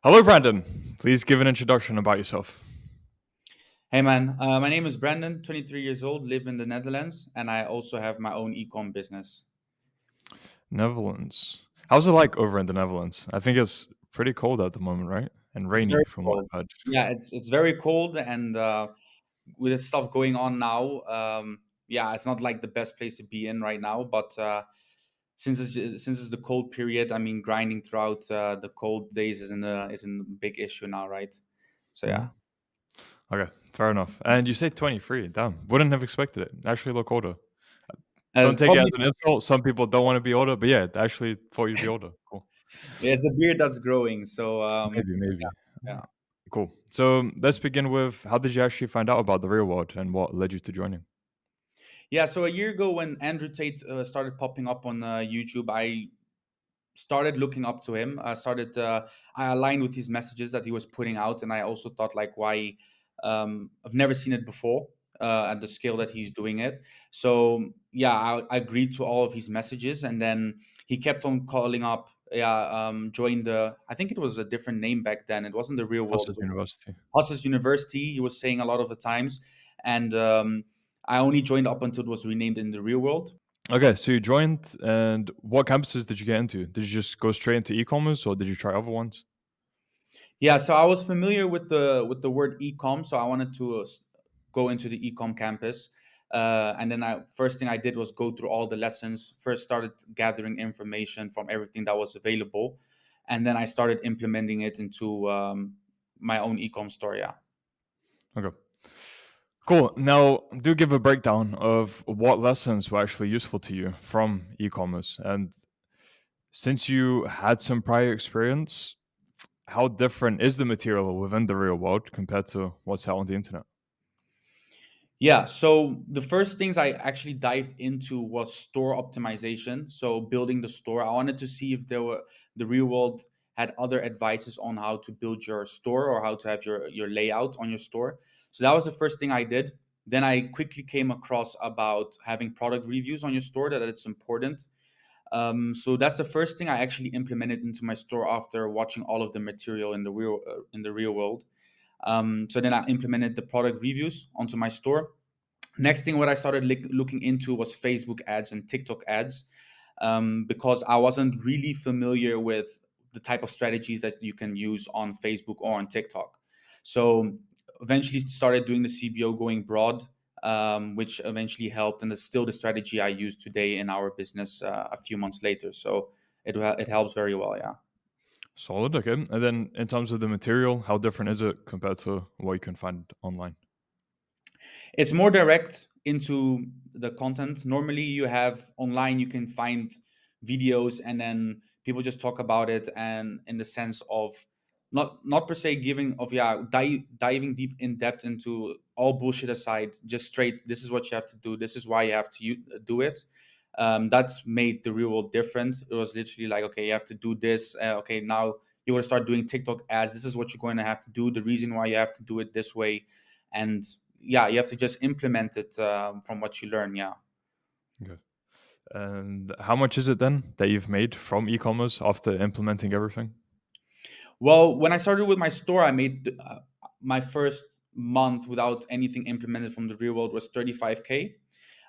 Hello, Brandon. Please give an introduction about yourself. Hey man, my name is Brandon, 23 years old, live in the Netherlands, and I also have my own e-com business. Netherlands. How's it like over in the Netherlands? I think it's pretty cold at the moment, right? And It's rainy very from what cold. I've heard. Yeah, it's very cold, and with the stuff going on now, yeah, it's not like the best place to be in right now. But since it's the cold period, I mean, grinding throughout the cold days isn't a big issue now, right? So yeah. Mhm. Okay, fair enough. And you say 23. Damn, wouldn't have expected it. Actually, look older. Don't It's take it probably as an insult. Some people don't want to be older, but yeah, I actually thought you'd be older. Cool. it's a beard that's growing, so Maybe. yeah. Cool. So let's begin with how did you actually find out about the real world and what led you to joining? Yeah, so a year ago when Andrew Tate started popping up on YouTube, I started looking up to him. I aligned with his messages that he was putting out, and I also thought like, why? I've never seen it before at the scale that he's doing it. So yeah, I agreed to all of his messages, and then he kept on calling up. Yeah, joined the. I think it was a different name back then. It wasn't the real world. It Hustlers was University. Hustlers University. He was saying a lot of the times, and I only joined up until it was renamed in the real world. Okay, so you joined, and what campuses did you get into? Did you just go straight into e-commerce, or did you try other ones? Yeah, so I was familiar with the word ecom, so I wanted to go into the ecom campus, and then I first thing I did was go through all the lessons. First, started gathering information from everything that was available, and then I started implementing it into my own ecom store. Yeah. Okay, cool. Now, do give a breakdown of what lessons were actually useful to you from e-commerce, and since you had some prior experience, how different is the material within the real world compared to what's out on the internet? Yeah, so the first things I actually dived into was store optimization. So building the store, I wanted to see if the real world had other advices on how to build your store or how to have your layout on your store. So that was the first thing I did. Then I quickly came across about having product reviews on your store, that it's important. So that's the first thing I actually implemented into my store after watching all of the material in the real world. So then I implemented the product reviews onto my store. Next thing, what I started looking into was Facebook ads and TikTok ads, because I wasn't really familiar with the type of strategies that you can use on Facebook or on TikTok. So eventually started doing the CBO going broad, which eventually helped, and it's still the strategy I use today in our business a few months later. So it helps very well. Yeah. Solid, okay. And then in terms of the material, how different is it compared to what you can find online? It's more direct into the content. Normally, you have online, you can find videos and then people just talk about it, and in the sense of not per se giving of diving deep in depth into all bullshit aside, just straight. This is what you have to do. This is why you have to do it. That's made the real world different. It was literally like, okay, you have to do this. Okay, now you want to start doing TikTok ads. This is what you're going to have to do. The reason why you have to do it this way, and yeah, you have to just implement it from what you learn. Yeah. Okay. And how much is it then that you've made from e-commerce after implementing everything? Well, when I started with my store, I made my first month without anything implemented from the real world was 35K.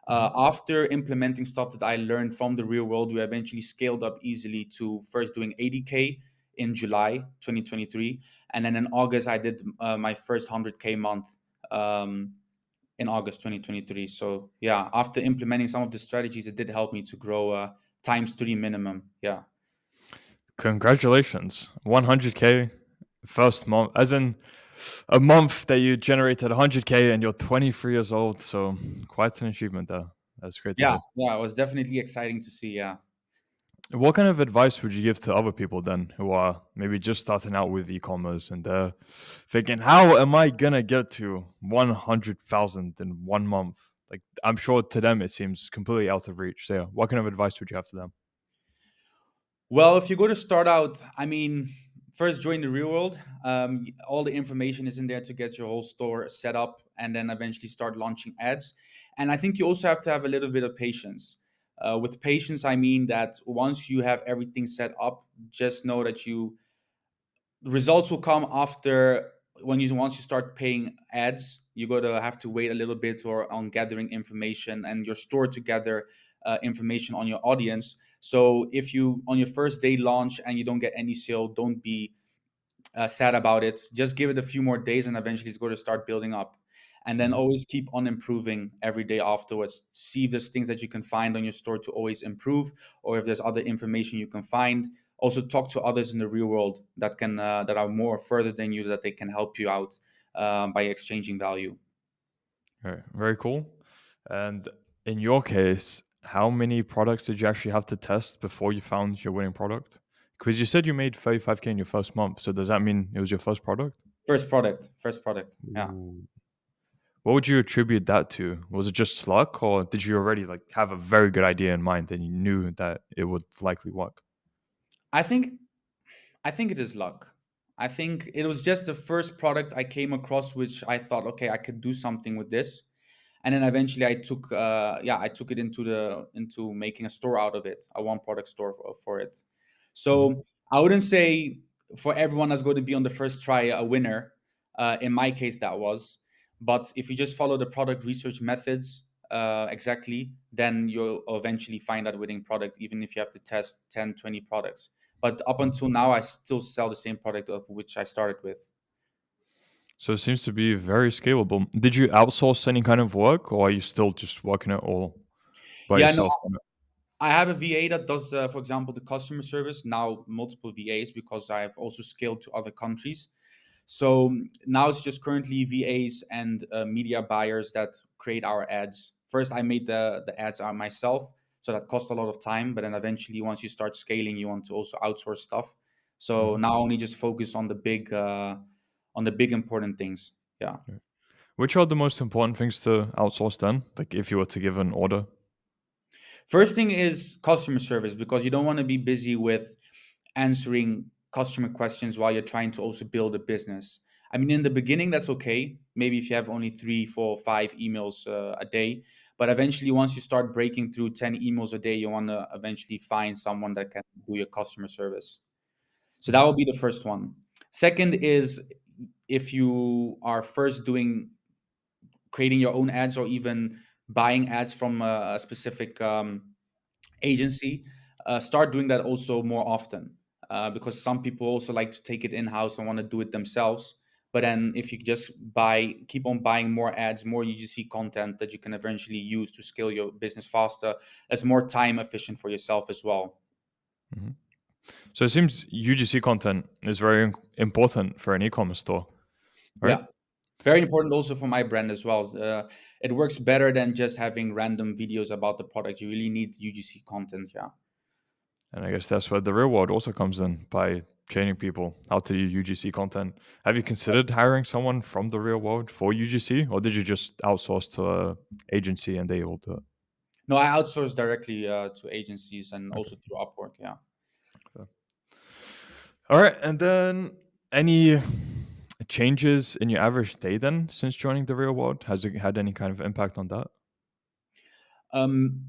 Mhm. After implementing stuff that I learned from the real world, we eventually scaled up easily to first doing 80K in July 2023, and then in August I did my first 100K month um, in August 2023. So yeah, after implementing some of the strategies, it did help me to grow times three minimum. Yeah. Congratulations. 100K first month, as in a month that you generated 100K and you're 23 years old. So quite an achievement there. That's great to Yeah, hear. yeah, it was definitely exciting to see. Yeah. What kind of advice would you give to other people then who are maybe just starting out with e-commerce and they're thinking, how am I gonna get to 100,000 in 1 month? Like I'm sure to them it seems completely out of reach. So yeah, what kind of advice would you have to them? Well, if you go to start out, I mean, first join the real world. All the information is in there to get your whole store set up, and then eventually start launching ads. And I think you also have to have a little bit of patience. With patience, I mean that once you have everything set up, just know that results will come after, when you once you start paying ads. You gotta have to wait a little bit or on gathering information and your store to gather information on your audience. So if you on your first day launch and you don't get any sale, don't be sad about it. Just give it a few more days, and eventually it's going to start building up. And then Mhm. always keep on improving every day afterwards. See if there's things that you can find on your store to always improve, or if there's other information you can find. Also, talk to others in the real world that are more further than you, that they can help you out by exchanging value. Right. Very cool. And in your case, how many products did you actually have to test before you found your winning product? Because you said you made 35K in your first month. So does that mean it was your first product? First product. Yeah. Ooh. What would you attribute that to? Was it just luck, or did you already like have a very good idea in mind and you knew that it would likely work? I think I think it is luck. I think it was just the first product I came across, which I thought, okay, I could do something with this, and then eventually I took it into making a store out of it, a one product store for it. Hmm. So I wouldn't say for everyone that's going to be on the first try a winner. In my case, that was. But if you just follow the product research methods exactly, then you'll eventually find that winning product, even if you have to test 10, 20 products. But up until now, I still sell the same product of which I started with. So it seems to be very scalable. Did you outsource any kind of work, or are you still just working it all by Yeah, no, yourself on it? I have a VA that does, for example, the customer service. Now multiple VAs because I've also scaled to other countries. So now it's just currently VAs and media buyers that create our ads. First, I made the ads out myself, so that cost a lot of time. But then eventually, once you start scaling, you want to also outsource stuff. So Mhm. now only just focus on the big important things. Yeah. Right. Which are the most important things to outsource then? Like if you were to give an order? First thing is customer service, because you don't want to be busy with answering customer questions while you're trying to also build a business. I mean, in the beginning, that's okay. Maybe if you have only three, four, five emails a day. But eventually, once you start breaking through 10 emails a day, you want to eventually find someone that can do your customer service. So that Mhm. will be the first one. Second is, if you are first doing creating your own ads or even buying ads from a specific agency, start doing that also more often, because some people also like to take it in house and want to do it themselves. But then if you just keep on buying more ads, more UGC content that you can eventually use to scale your business faster, it's more time efficient for yourself as well. Mhm. So it seems UGC content is very important for an e-commerce store, right? Yeah, very important also for my brand as well. It works better than just having random videos about the product. You really need UGC content. Yeah. And I guess that's where the real world also comes in by training people how to use UGC content. Have you considered hiring someone from the real world for UGC, or did you just outsource to a agency and they all do it? No, I outsource directly to agencies and Okay. also through Upwork. Yeah. So- All right, and then any changes in your average day then since joining the real world? Has it had any kind of impact on that? Um,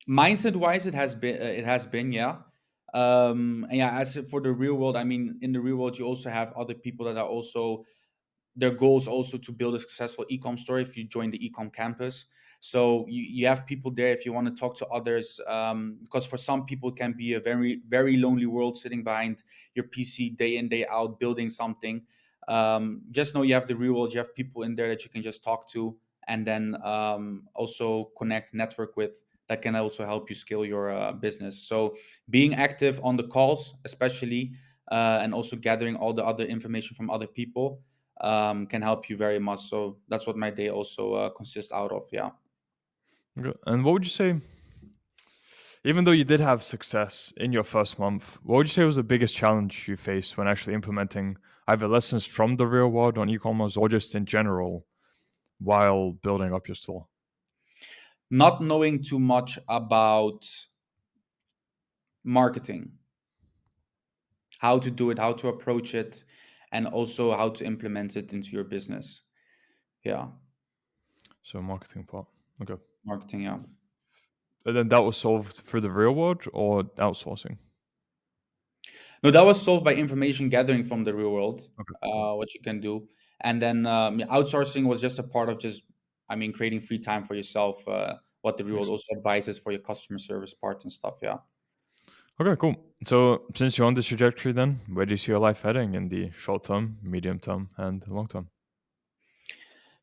Mindset wise, it has been, yeah. And yeah, as for the real world, I mean, in the real world, you also have other people that are also, their goal is also to build a successful ecom store if you join the ecom campus. So you have people there if you want to talk to others, because for some people it can be a very, very lonely world sitting behind your PC day in, day out, building something. Just know you have the real world, you have people in there that you can just talk to, and then also connect, network with, that can also help you scale your business. So being active on the calls, especially, and also gathering all the other information from other people, can help you very much. So that's what my day also consists out of. Yeah. Okay. And what would you say, even though you did have success in your first month, what would you say was the biggest challenge you faced when actually implementing either lessons from the real world on e-commerce or just in general while building up your store? Not knowing too much about marketing, how to do it, how to approach it, and also how to implement it into your business. Yeah. So marketing part. Okay. Marketing. Yeah. And then that was solved through the real world or outsourcing? No, that was solved by information gathering from the real world, Okay, cool. what you can do. And then yeah, outsourcing was just a part of just, I mean, creating free time for yourself, what the real world Nice. also advises for your customer service part and stuff. Yeah. Okay, cool. So since you're on this trajectory, then where do you see your life heading in the short term, medium term, and long term?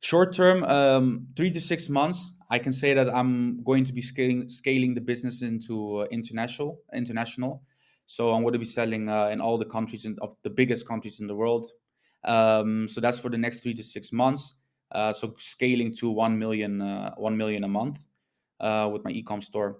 Short term, 3 to 6 months, I can say that I'm going to be scaling the business into international. So I'm going to be selling in all the countries of the biggest countries in the world. So that's for the next 3 to 6 months. So scaling to 1 million a month with my ecom store.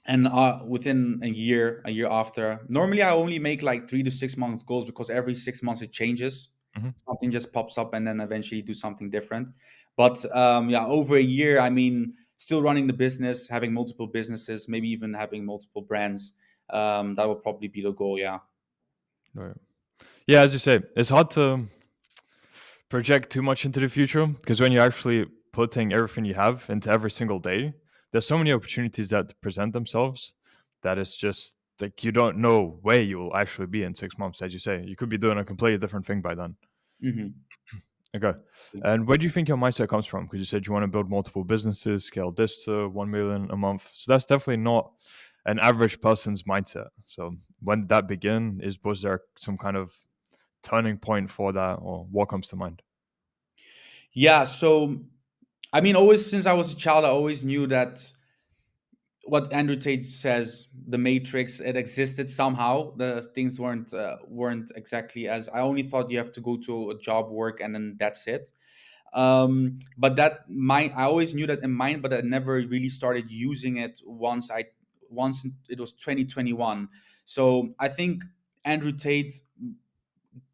And within a year after, normally I only make like 3 to 6 month goals because every 6 months it changes. Hmm. Something just pops up, and then eventually do something different. But yeah, over a year, I mean, still running the business, having multiple businesses, maybe even having multiple brands. That will probably be the goal. Yeah. Right. Yeah, as you say, it's hard to project too much into the future because when you're actually putting everything you have into every single day, there's so many opportunities that present themselves that it's just like you don't know where you will actually be in 6 months. As you say, you could be doing a completely different thing by then. Hmm. Okay. And where do you think your mindset comes from? Because you said you want to build multiple businesses, scale this to 1 million a month. So that's definitely not an average person's mindset. So when did that begin? Was there some kind of turning point for that, or what comes to mind? Yeah. So I mean, always since I was a child, I always knew that what Andrew Tate says, the Matrix, it existed somehow. The things weren't exactly as I only thought you have to go to a job, work, and then that's it. But that mind, I always knew that in mind, but I never really started using it once it was 2021. So I think Andrew Tate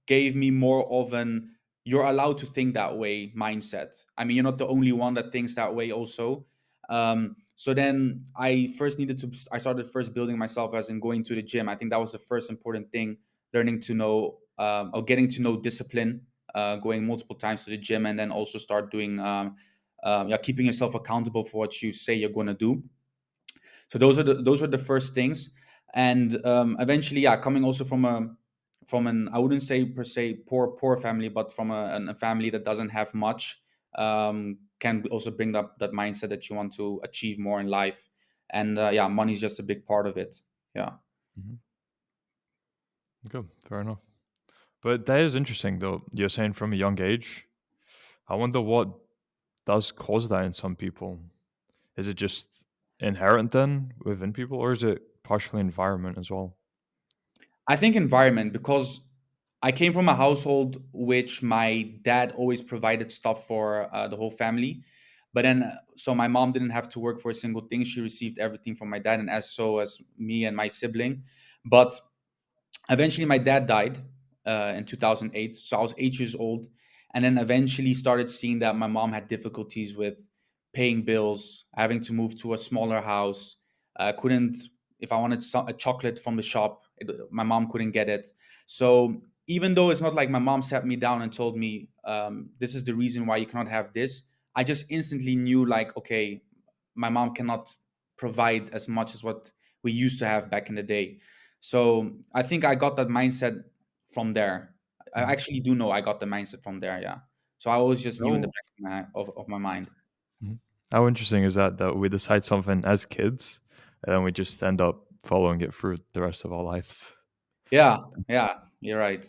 gave me more of an you're allowed to think that way mindset. I mean, you're not the only one that thinks that way also. So then I started first building myself as in going to the gym. I think that was the first important thing, learning to know or getting to know discipline, going multiple times to the gym, and then also start doing, yeah, keeping yourself accountable for what you say you're going to do. So those were the first things. And eventually, yeah, coming also from an, I wouldn't say per se poor family, but from a family that doesn't have much, can also bring up that mindset that you want to achieve more in life. And yeah, money is just a big part of it. Yeah. Hmm. Good, fair enough. But that is interesting, though. You're saying from a young age. I wonder what does cause that in some people. Is it just inherent then within people, or is it partially environment as well? I think environment, because I came from a household which my dad always provided stuff for the whole family. But then, so my mom didn't have to work for a single thing. She received everything from my dad, and as me and my sibling. But eventually my dad died in 2008, so I was 8 years old. And then eventually started seeing that my mom had difficulties with paying bills, having to move to a smaller house. Couldn't, if I wanted a chocolate from the shop, my mom couldn't get it. So even though it's not like my mom sat me down and told me, this is the reason why you cannot have this, I just instantly knew, like, okay, my mom cannot provide as much as what we used to have back in the day. So I think I got that mindset from there. I Mhm. actually do know I got the mindset from there. Yeah. So I always just knew in the No. back of my mind. Mhm. How interesting is that we decide something as kids and then we just end up following it through the rest of our lives? Yeah. Yeah. You're right.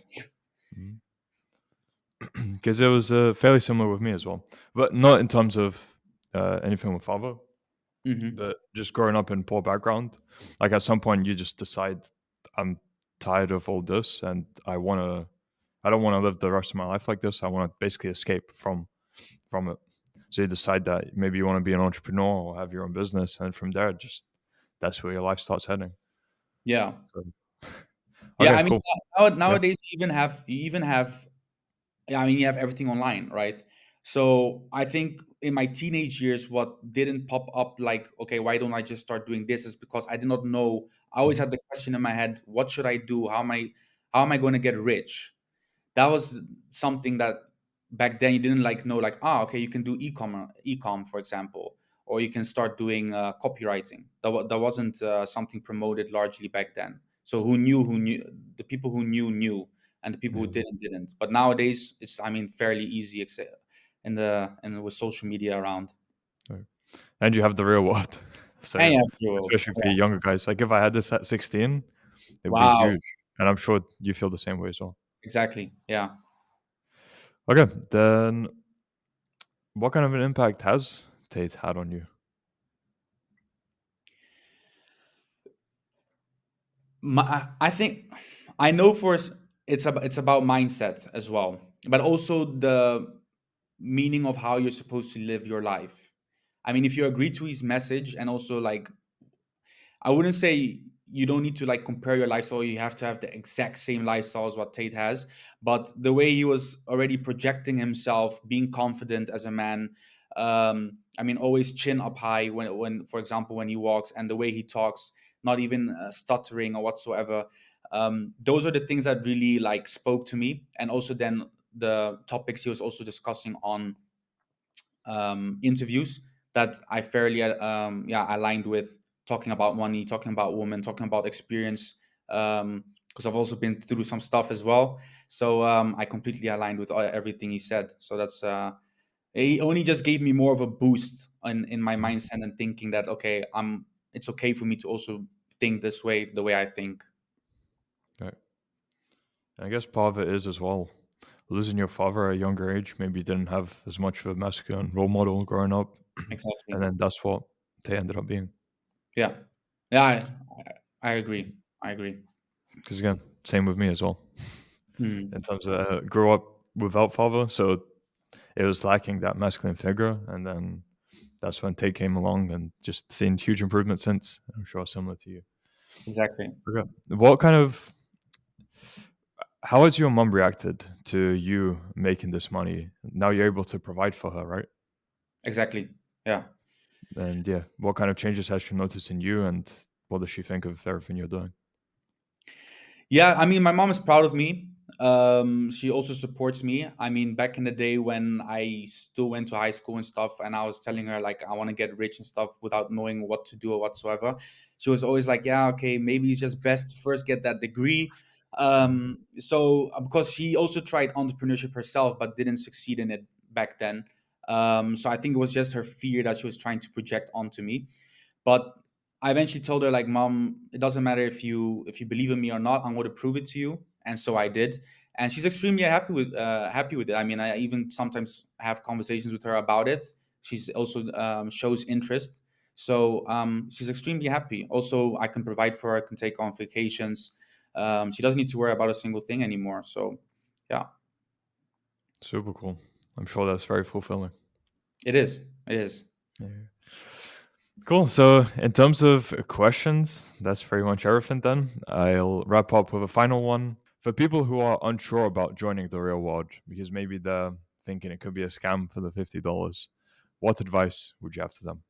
Because it was fairly similar with me as well, but not in terms of anything with father, Hmm. but just growing up in poor background. Like at some point, you just decide, I'm tired of all this, and I don't want to live the rest of my life like this. I want to basically escape from it. So you decide that maybe you want to be an entrepreneur or have your own business, and from there, just that's where your life starts heading. Yeah. So, Yeah. okay, I mean, cool. Yeah. nowadays you even have, yeah, I mean, you have everything online, right? So I think in my teenage years, what didn't pop up like, okay, why don't I just start doing this, is because I did not know. I always Mhm. had the question in my head, what should I do? How am I going to get rich? That was something that back then you didn't like know, like, okay, you can do ecom, for example, or you can start doing copywriting. That wasn't something promoted largely back then. So who knew, the people who knew, and the people who Yeah. didn't. But nowadays, it's, I mean, fairly easy, except in the and with social media around. Right. And you have the real world. So And yeah, yeah, true. especially for Yeah. you younger guys. Like if I had this at 16, it would be Wow. huge. And I'm sure you feel the same way as well. Exactly. Yeah. Okay, then what kind of an impact has Tate had on you? I think I know it's about mindset as well, but also the meaning of how you're supposed to live your life. I mean, if you agree to his message, and also like, I wouldn't say you don't need to like compare your lifestyle. You have to have the exact same lifestyle as what Tate has, but the way he was already projecting himself, being confident as a man. I mean, always chin up high when, for example, when he walks, and the way he talks, not even stuttering or whatsoever. Those are the things that really like spoke to me, and also then the topics he was also discussing on interviews that I fairly yeah, aligned with, talking about money, talking about women, talking about experience, because I've also been through some stuff as well. So I completely aligned with everything he said. So that's he only just gave me more of a boost in my Mhm. mindset, and thinking that, okay, it's okay for me to also think this way, the way I think. Right. I guess part of it is as well losing your father at a younger age. Maybe you didn't have as much of a masculine role model growing up, and Exactly. then that's what they ended up being. Yeah. Yeah. I agree. I agree. Because again, same with me as well. Hmm. In terms of grew up without father, so it was lacking that masculine figure, and then that's when Tate came along, and just seen huge improvement since. I'm sure similar to you. Exactly. Okay, what kind of how has your mom reacted to you making this money? Now you're able to provide for her, right? Exactly. Yeah. And yeah, what kind of changes has she noticed in you, and what does she think of everything you're doing? Yeah, I mean, my mom is proud of me. She also supports me. I mean, back in the day when I still went to high school and stuff, and I was telling her like I want to get rich and stuff without knowing what to do or whatsoever, she was always like, "Yeah, okay, maybe it's just best to first get that degree." So because she also tried entrepreneurship herself, but didn't succeed in it back then. So I think it was just her fear that she was trying to project onto me. But I eventually told her like, "Mom, it doesn't matter if you believe in me or not. I'm going to prove it to you." And so I did, and she's extremely happy with it. I mean, I even sometimes have conversations with her about it. She's also shows interest, so she's extremely happy. Also, I can provide for her, can take on vacations. She doesn't need to worry about a single thing anymore. So, yeah, Super cool. I'm sure that's very fulfilling. it is. It is. Yeah. Cool. So, in terms of questions, that's pretty much everything then. I'll wrap up with a final one. For people who are unsure about joining the real world, because maybe they're thinking it could be a scam for the $50, what advice would you have to them?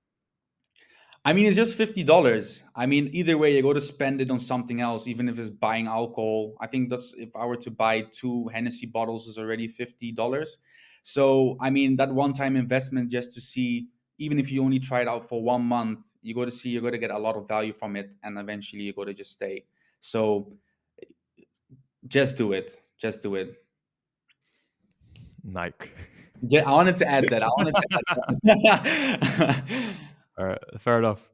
I mean, it's just $50. I mean, either way, you go to spend it on something else, even if it's buying alcohol. I think that's, if I were to buy two Hennessy bottles, is already $50. So, I mean, that one-time investment just to see, even if you only try it out for 1 month, you go to see, you're going to get a lot of value from it, and eventually you go to just stay. So, just do it. Just do it. Nike. I wanted to add that. I wanted to add that. All right, fair enough.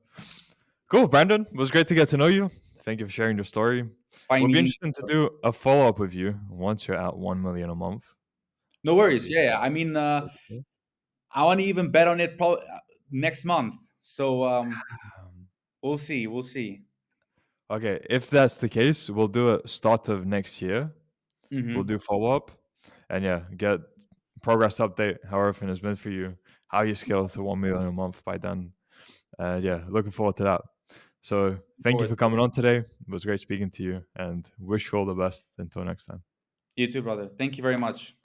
Cool, Brandon. It was great to get to know you. Thank you for sharing your story. It Fine would be meeting you. interesting to do a follow up with you once you're at 1 million a month. No That would worries. be Yeah, yeah. I mean, very cool. I want to even bet on it next month. So we'll see. We'll see. Okay, if that's the case, we'll do a start of next year. We'll Hmm. do follow up, and yeah, get progress update how everything has been for you, how you scale to 1 million a month by then. Yeah, looking forward to that. So Of thank you course. for coming on today. It was great speaking to you, and wish you all the best until next time. You too, brother. Thank you very much.